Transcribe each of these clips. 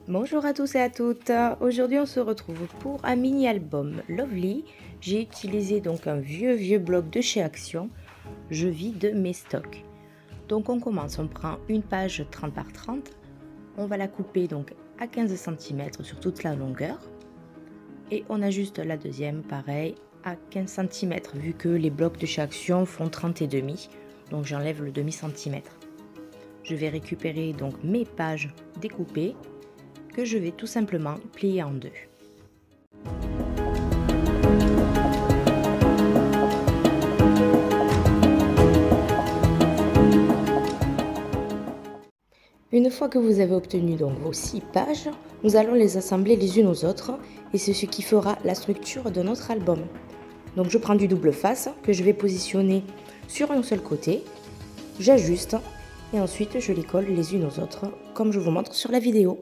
Bonjour à tous et à toutes, aujourd'hui on se retrouve pour un mini album Lovely. J'ai utilisé donc un vieux bloc de chez Action, je vide mes stocks. Donc on commence, on prend une page 30 par 30, on va la couper donc à 15 cm sur toute la longueur et on ajuste la deuxième pareil à 15 cm vu que les blocs de chez Action font 30 et demi, donc j'enlève le demi centimètre. Je vais récupérer donc mes pages découpées que je vais tout simplement plier en deux. Une fois que vous avez obtenu donc vos 6 pages, nous allons les assembler les unes aux autres et c'est ce qui fera la structure de notre album. Donc je prends du double face que je vais positionner sur un seul côté, j'ajuste et ensuite je les colle les unes aux autres comme je vous montre sur la vidéo.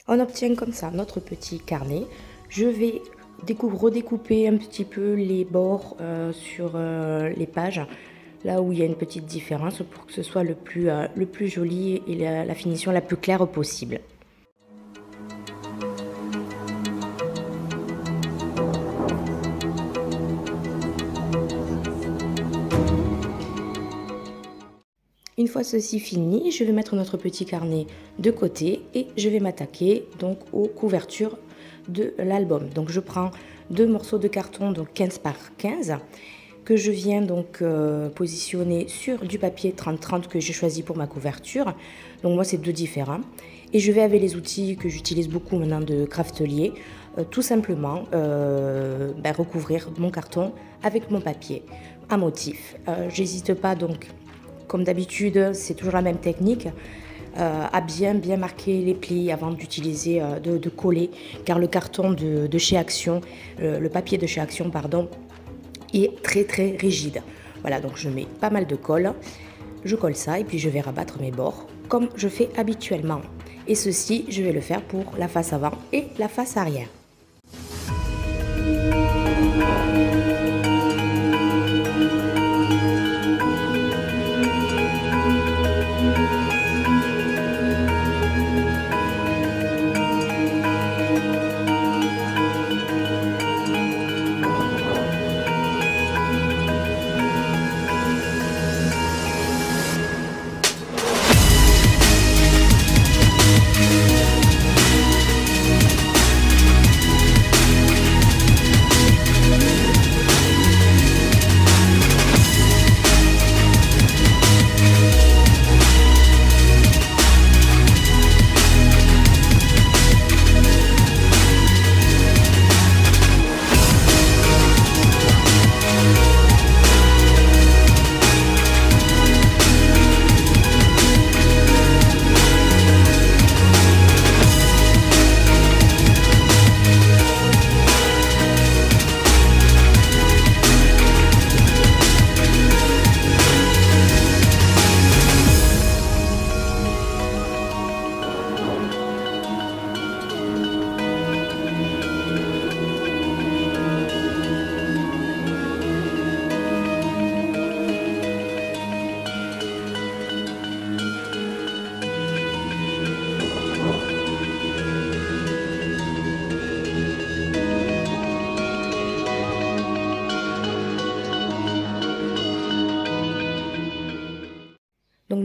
On obtient comme ça notre petit carnet. Je vais redécouper un petit peu les bords sur les pages, là où il y a une petite différence pour que ce soit le plus joli et la finition la plus claire possible. Une fois ceci fini, je vais mettre notre petit carnet de côté et je vais m'attaquer donc aux couvertures de l'album. Donc je prends deux morceaux de carton donc 15 par 15 que je viens donc positionner sur du papier 30-30 que j'ai choisi pour ma couverture. Donc moi c'est deux différents et je vais avec les outils que j'utilise beaucoup maintenant de Craftelier tout simplement recouvrir mon carton avec mon papier à motif. J'hésite pas donc, comme d'habitude, c'est toujours la même technique, à bien marquer les plis avant d'utiliser, de coller, car le carton de chez Action, le papier de chez Action, pardon, est très rigide. Voilà, donc je mets pas mal de colle, je colle ça et puis je vais rabattre mes bords comme je fais habituellement. Et ceci, je vais le faire pour la face avant et la face arrière.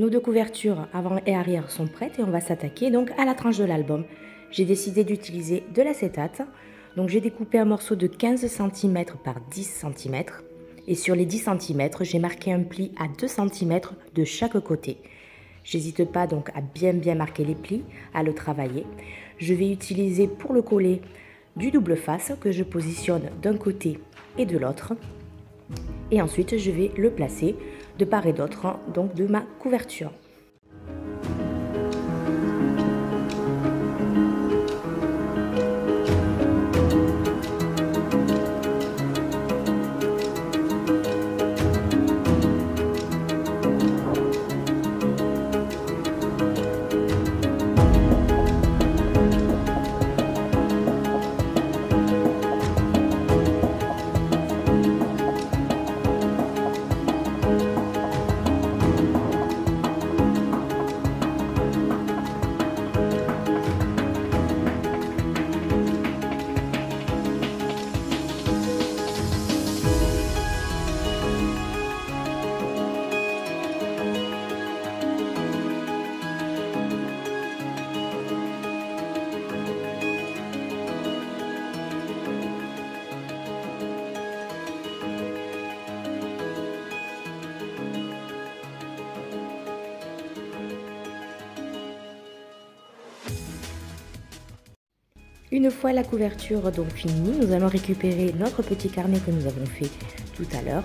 nos deux couvertures avant et arrière sont prêtes et on va s'attaquer donc à la tranche de l'album. J'ai décidé d'utiliser de l'acétate. Donc j'ai découpé un morceau de 15 cm par 10 cm. Et sur les 10 cm, j'ai marqué un pli à 2 cm de chaque côté. J'hésite pas donc à bien marquer les plis, à le travailler. Je vais utiliser pour le coller du double face que je positionne d'un côté et de l'autre. Et ensuite, je vais le placer de part et d'autre donc de ma couverture. Une fois la couverture donc finie, nous allons récupérer notre petit carnet que nous avons fait tout à l'heure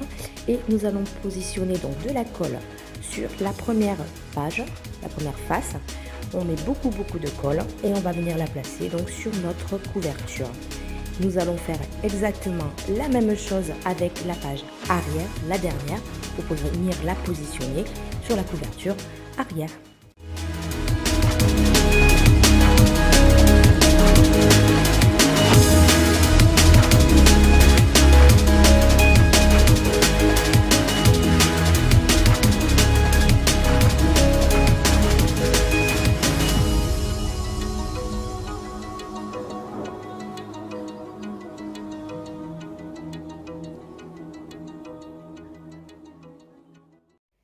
et nous allons positionner donc de la colle sur la première page, la première face. On met beaucoup de colle et on va venir la placer donc sur notre couverture. Nous allons faire exactement la même chose avec la page arrière, la dernière, pour venir la positionner sur la couverture arrière.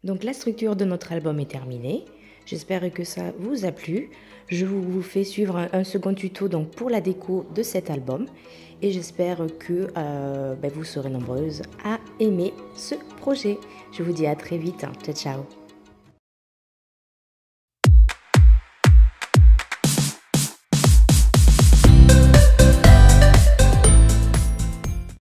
Donc la structure de notre album est terminée. J'espère que ça vous a plu. Je vous fais suivre un second tuto donc pour la déco de cet album. Et j'espère que vous serez nombreuses à aimer ce projet. Je vous dis à très vite. Ciao, ciao.